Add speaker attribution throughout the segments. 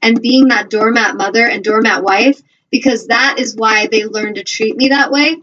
Speaker 1: and being that doormat mother and doormat wife, because that is why they learned to treat me that way.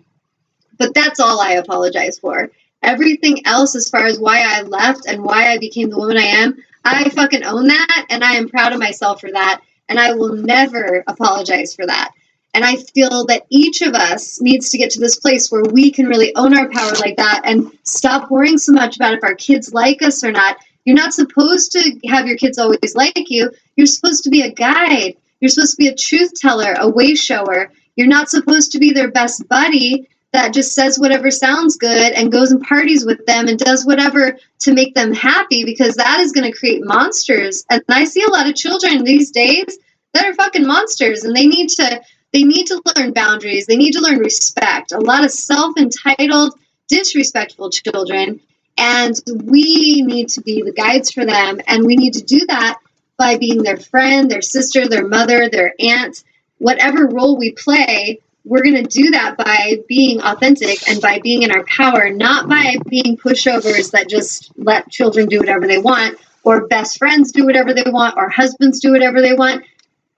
Speaker 1: But that's all I apologize for. Everything else, as far as why I left and why I became the woman I am, I fucking own that, and I am proud of myself for that, and I will never apologize for that. And I feel that each of us needs to get to this place where we can really own our power like that and stop worrying so much about if our kids like us or not. You're not supposed to have your kids always like you. You're supposed to be a guide. You're supposed to be a truth teller, a way shower. You're not supposed to be their best buddy that just says whatever sounds good and goes and parties with them and does whatever to make them happy, because that is going to create monsters. And I see a lot of children these days that are fucking monsters, and they need to learn boundaries. They need to learn respect. A lot of self-entitled, disrespectful children, and we need to be the guides for them, and we need to do that by being their friend, their sister, their mother, their aunt, whatever role we play. We're going to do that by being authentic and by being in our power, not by being pushovers that just let children do whatever they want, or best friends do whatever they want, or husbands do whatever they want.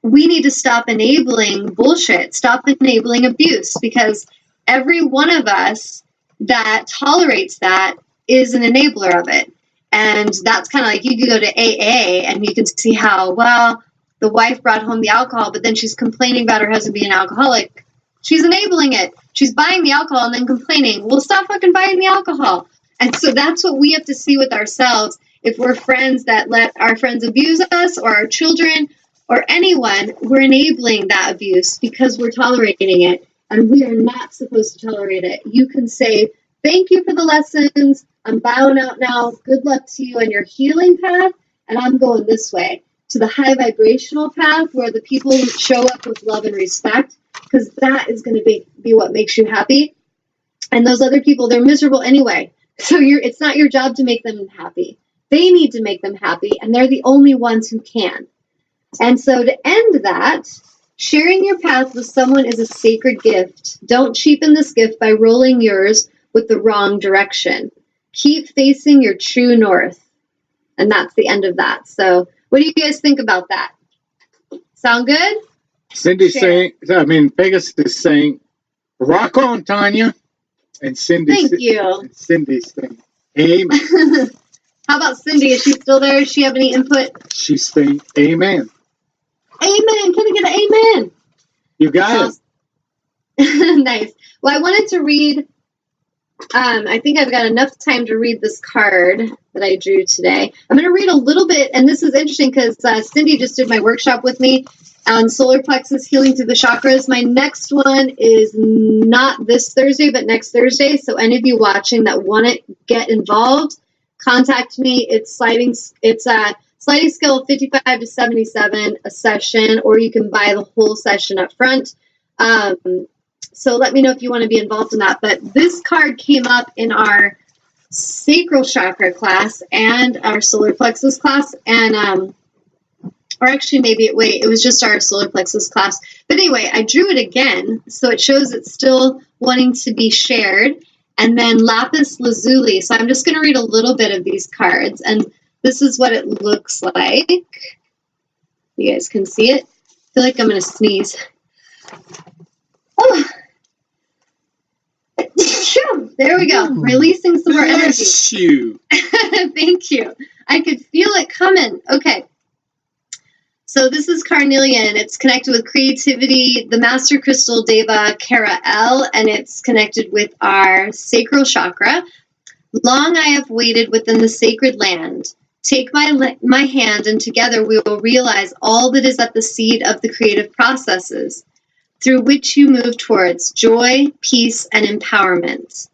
Speaker 1: We need to stop enabling bullshit, stop enabling abuse, because every one of us that tolerates that is an enabler of it. And that's kind of like, you can go to AA and you can see how, well, the wife brought home the alcohol, but then she's complaining about her husband being an alcoholic. She's enabling it. She's buying the alcohol and then complaining. Well, stop fucking buying the alcohol. And so that's what we have to see with ourselves. If we're friends that let our friends abuse us, or our children, or anyone, we're enabling that abuse because we're tolerating it. And we are not supposed to tolerate it. You can say, thank you for the lessons. I'm bowing out now. Good luck to you on your healing path. And I'm going this way, to the high vibrational path where the people show up with love and respect, because that is going to be what makes you happy. And those other people, they're miserable anyway. So it's not your job to make them happy. They need to make them happy, and they're the only ones who can. And so to end that, sharing your path with someone is a sacred gift. Don't cheapen this gift by rolling yours with the wrong direction. Keep facing your true north. And that's the end of that. So what do you guys think about that? Sound good?
Speaker 2: Cindy's saying, Vegas is saying, rock on, Tanya. And Cindy's saying, amen.
Speaker 1: How about Cindy? Is she still there? Does she have any input?
Speaker 2: She's saying, amen.
Speaker 1: Amen. Can I get an amen?
Speaker 2: You got
Speaker 1: it. Nice. Well, I wanted to read, I think I've got enough time to read this card that I drew today. I'm going to read a little bit, and this is interesting because Cindy just did my workshop with me on solar plexus healing through the chakras. My next one is not this Thursday, but next Thursday. So any of you watching that want to get involved, contact me. It's a sliding scale of 55 to 77 a session, or you can buy the whole session up front. So let me know if you want to be involved in that. But this card came up in our sacral chakra class and our solar plexus class, and or actually maybe it was just our solar plexus class. But anyway, I drew it again, so it shows it's still wanting to be shared. And then lapis lazuli. So I'm just going to read a little bit of these cards, and this is what it looks like. You guys can see it. I feel like I'm going to sneeze. Oh. There we go. Releasing some more energy.
Speaker 2: Bless you.
Speaker 1: Thank you. I could feel it coming. Okay. So this is carnelian. It's connected with creativity, the master crystal Deva Kara L, and it's connected with our sacral chakra. Long I have waited within the sacred land. Take my hand, and together we will realize all that is at the seed of the creative processes through which you move towards joy, peace, and empowerment.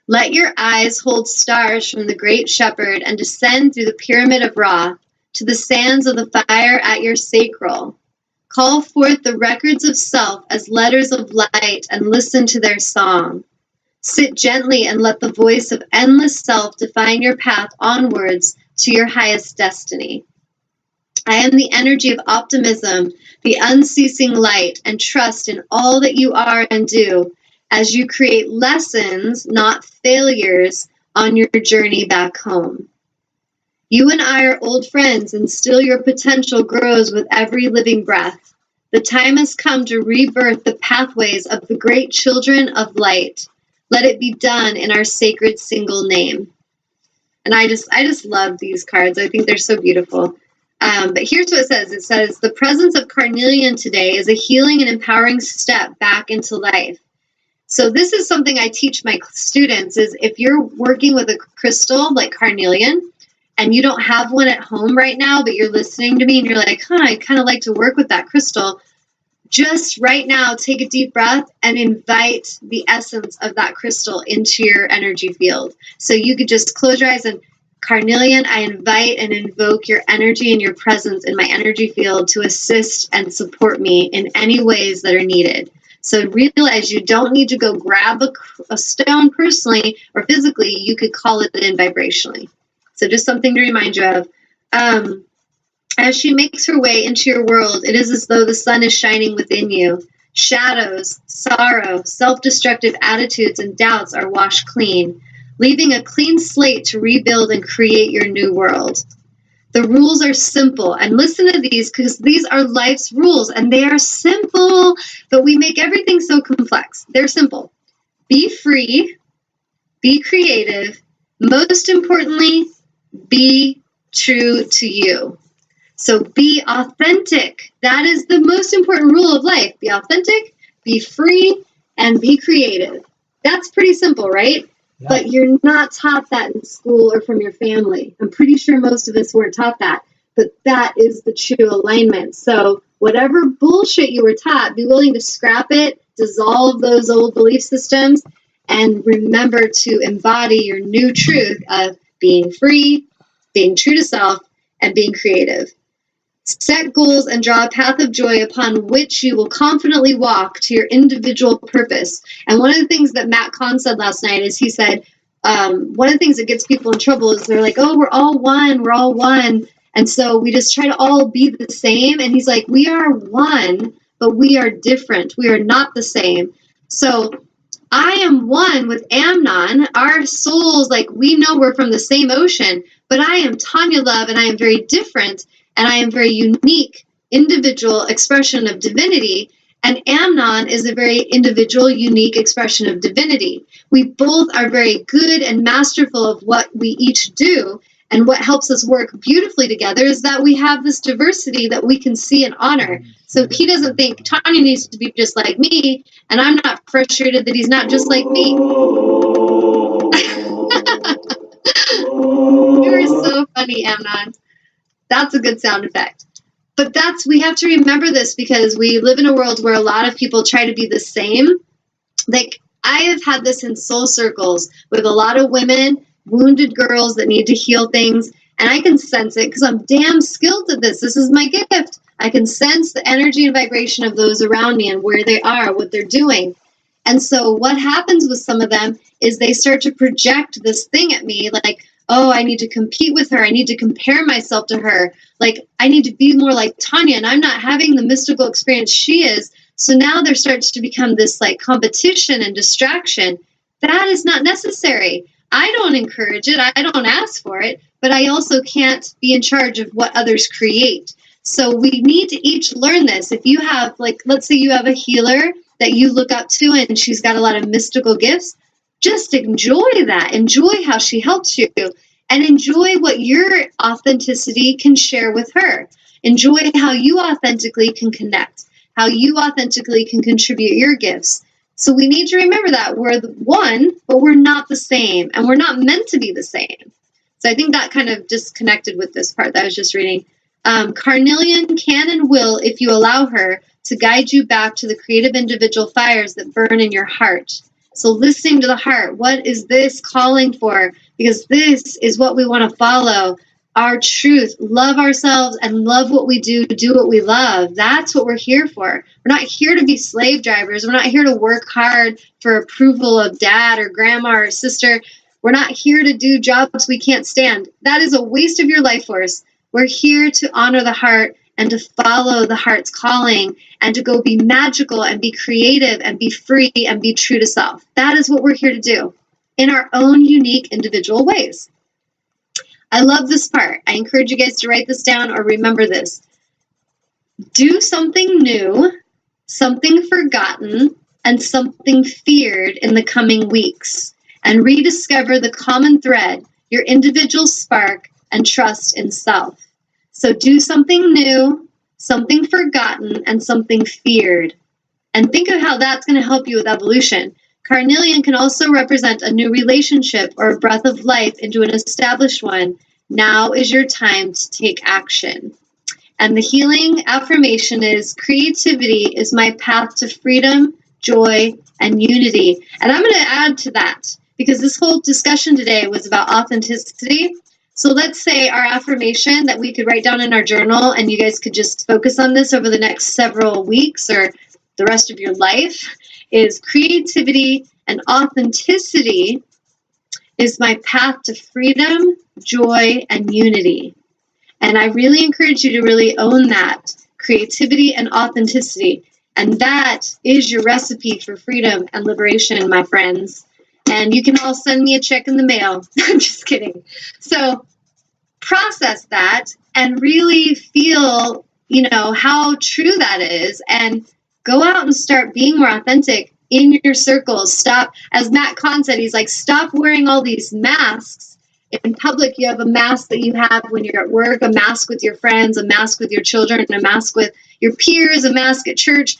Speaker 1: Let your eyes hold stars from the great shepherd and descend through the pyramid of Ra to the sands of the fire at your sacral. Call forth the records of self as letters of light and listen to their song. Sit gently and let the voice of endless self define your path onwards to your highest destiny. I am the energy of optimism, the unceasing light, and trust in all that you are and do as you create lessons, not failures, on your journey back home. You and I are old friends, and still your potential grows with every living breath. The time has come to rebirth the pathways of the great children of light. Let it be done in our sacred single name. And I just love these cards. I think they're so beautiful. But here's what it says. It says, the presence of carnelian today is a healing and empowering step back into life. So this is something I teach my students is if you're working with a crystal like carnelian and you don't have one at home right now, but you're listening to me and you're like, I kind of like to work with that crystal. Just right now, take a deep breath and invite the essence of that crystal into your energy field. So you could just close your eyes and carnelian, I invite and invoke your energy and your presence in my energy field to assist and support me in any ways that are needed. So realize you don't need to go grab a stone personally or physically. You could call it in vibrationally. So just something to remind you of. As she makes her way into your world, it is as though the sun is shining within you. Shadows, sorrow, self-destructive attitudes, and doubts are washed clean, leaving a clean slate to rebuild and create your new world. The rules are simple, and listen to these because these are life's rules, and they are simple, but we make everything so complex. They're simple. Be free, be creative, most importantly, be true to you. So be authentic. That is the most important rule of life. Be authentic, be free, and be creative. That's pretty simple, right? Yeah. But you're not taught that in school or from your family. I'm pretty sure most of us weren't taught that. But that is the true alignment. So whatever bullshit you were taught, be willing to scrap it, dissolve those old belief systems, and remember to embody your new truth of being free, being true to self, and being creative. Set goals and draw a path of joy upon which you will confidently walk to your individual purpose. And one of the things that Matt Kahn said last night is he said, one of the things that gets people in trouble is they're like, oh, we're all one. And so we just try to all be the same. And he's like, we are one, but we are different. We are not the same. So I am one with Amnon. Our souls, like we know we're from the same ocean, but I am Tanya Love and I am very different. And I am very unique, individual expression of divinity. And Amnon is a very individual, unique expression of divinity. We both are very good and masterful of what we each do. And what helps us work beautifully together is that we have this diversity that we can see and honor. So he doesn't think Tanya needs to be just like me, and I'm not frustrated that he's not just like me. You're so funny, Amnon. That's a good sound effect. But we have to remember this because we live in a world where a lot of people try to be the same. Like, I have had this in soul circles with a lot of women, wounded girls that need to heal things. And I can sense it because I'm damn skilled at this. This is my gift. I can sense the energy and vibration of those around me and where they are, what they're doing. And so what happens with some of them is they start to project this thing at me like, oh, I need to compete with her. I need to compare myself to her. Like, I need to be more like Tanya, and I'm not having the mystical experience she is. So now there starts to become this like competition and distraction. That is not necessary. I don't encourage it. I don't ask for it, but I also can't be in charge of what others create. So we need to each learn this. If you have, like, let's say you have a healer that you look up to and she's got a lot of mystical gifts, just enjoy that. Enjoy how she helps you and enjoy what your authenticity can share with her. Enjoy how you authentically can connect, how you authentically can contribute your gifts. So we need to remember that we're one, but we're not the same, and we're not meant to be the same. So I think that kind of disconnected with this part that I was just reading. Carnelian can and will, if you allow her, to guide you back to the creative individual fires that burn in your heart. So listening to the heart, what is this calling for? Because this is what we want to follow. Our truth, love ourselves and love what we do what we love. That's what we're here for. We're not here to be slave drivers. We're not here to work hard for approval of dad or grandma or sister. We're not here to do jobs we can't stand. That is a waste of your life force. We're here to honor the heart and to follow the heart's calling and to go be magical and be creative and be free and be true to self. That is what we're here to do in our own unique individual ways. I love this part. I encourage you guys to write this down or remember this. Do something new, something forgotten, and something feared in the coming weeks, and rediscover the common thread, your individual spark, and trust in self. So do something new, something forgotten, and something feared. And think of how that's going to help you with evolution. Carnelian can also represent a new relationship or a breath of life into an established one. Now is your time to take action. And the healing affirmation is, creativity is my path to freedom, joy, and unity. And I'm going to add to that, because this whole discussion today was about authenticity. So let's say our affirmation that we could write down in our journal, and you guys could just focus on this over the next several weeks or the rest of your life, is creativity and authenticity is my path to freedom, joy, and unity. And I really encourage you to really own that, creativity and authenticity. And that is your recipe for freedom and liberation, my friends. And you can all send me a check in the mail. I'm just kidding. So process that and really feel, how true that is, and go out and start being more authentic in your circles. Stop, as Matt Kahn said, he's like, stop wearing all these masks. In public, you have a mask that you have when you're at work, a mask with your friends, a mask with your children, a mask with your peers, a mask at church.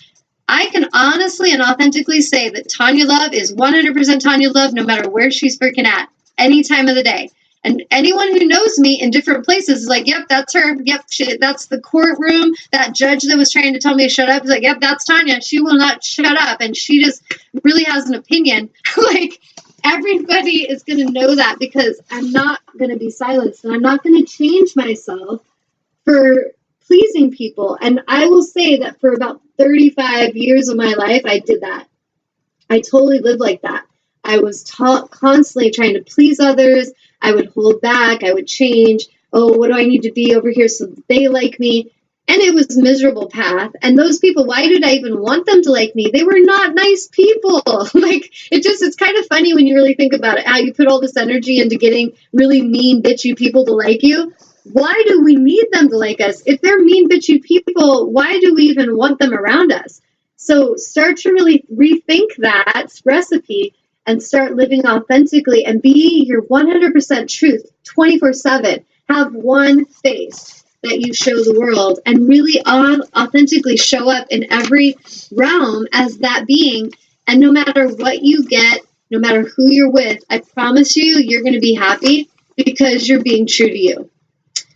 Speaker 1: I can honestly and authentically say that Tanya Love is 100% Tanya Love, no matter where she's freaking at, any time of the day. And anyone who knows me in different places is like, yep, that's her. Yep, that's the courtroom. That judge that was trying to tell me to shut up is like, yep, that's Tanya. She will not shut up. And she just really has an opinion. Like, everybody is going to know that, because I'm not going to be silenced, and I'm not going to change myself for pleasing people. And I will say that for about 35 years of my life, I did that. I totally lived like that. I was constantly trying to please others. I would hold back. I would change. Oh, what do I need to be over here so that they like me? And it was a miserable path. And those people, why did I even want them to like me? They were not nice people. It's kind of funny when you really think about it, how you put all this energy into getting really mean, bitchy people to like you. Why do we need them to like us? If they're mean, bitchy people, why do we even want them around us? So start to really rethink that recipe and start living authentically and be your 100% truth 24/7. Have one face that you show the world, and really authentically show up in every realm as that being. And no matter what you get, no matter who you're with, I promise you're going to be happy because you're being true to you.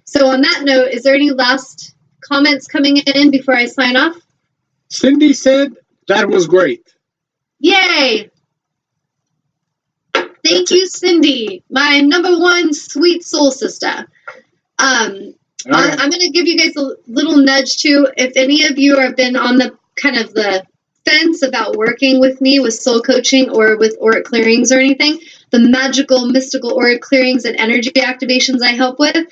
Speaker 1: So on that note, is there any last comments coming in before I sign off?
Speaker 2: Cindy said that was great.
Speaker 1: Yay! Thank you, Cindy, my number one sweet soul sister. I'm going to give you guys a little nudge too. If any of you have been on the kind of the fence about working with me with soul coaching or with auric clearings or anything, the magical, mystical auric clearings and energy activations I help with,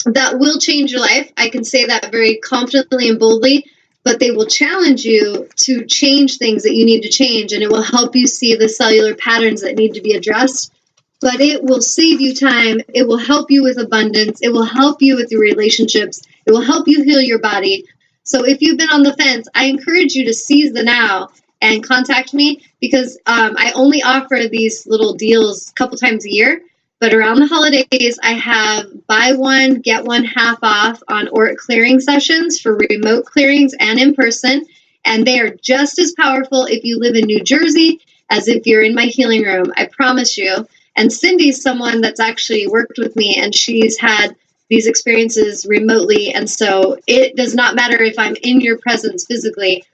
Speaker 1: that will change your life. I can say that very confidently and boldly, but they will challenge you to change things that you need to change, and it will help you see the cellular patterns that need to be addressed. But it will save you time. It will help you with abundance. It will help you with your relationships. It will help you heal your body. So if you've been on the fence, I encourage you to seize the now and contact me, because I only offer these little deals a couple times a year. But around the holidays, I have buy one, get one half off on auric clearing sessions for remote clearings and in person. And they are just as powerful if you live in New Jersey as if you're in my healing room. I promise you. And Cindy's someone that's actually worked with me, and she's had these experiences remotely. And so it does not matter if I'm in your presence physically.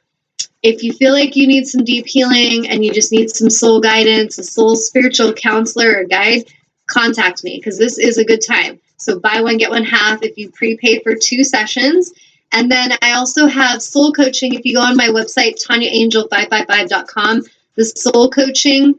Speaker 1: If you feel like you need some deep healing and you just need some soul guidance, a soul spiritual counselor or guide, contact me, because this is a good time. So buy one, get one half if you prepay for 2 sessions. And then I also have soul coaching. If you go on my website, TanyaAngel555.com, the soul coaching,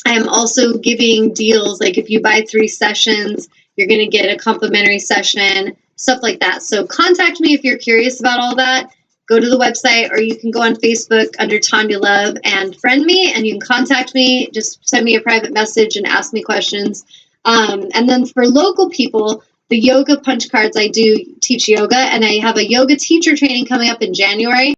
Speaker 1: I am also giving deals. Like if you buy 3 sessions, you're going to get a complimentary session, stuff like that. So contact me if you're curious about all that. Go to the website, or you can go on Facebook under Tanya Love and friend me, and you can contact me. Just send me a private message and ask me questions. And then for local people, the yoga punch cards, I do teach yoga, and I have a yoga teacher training coming up in January.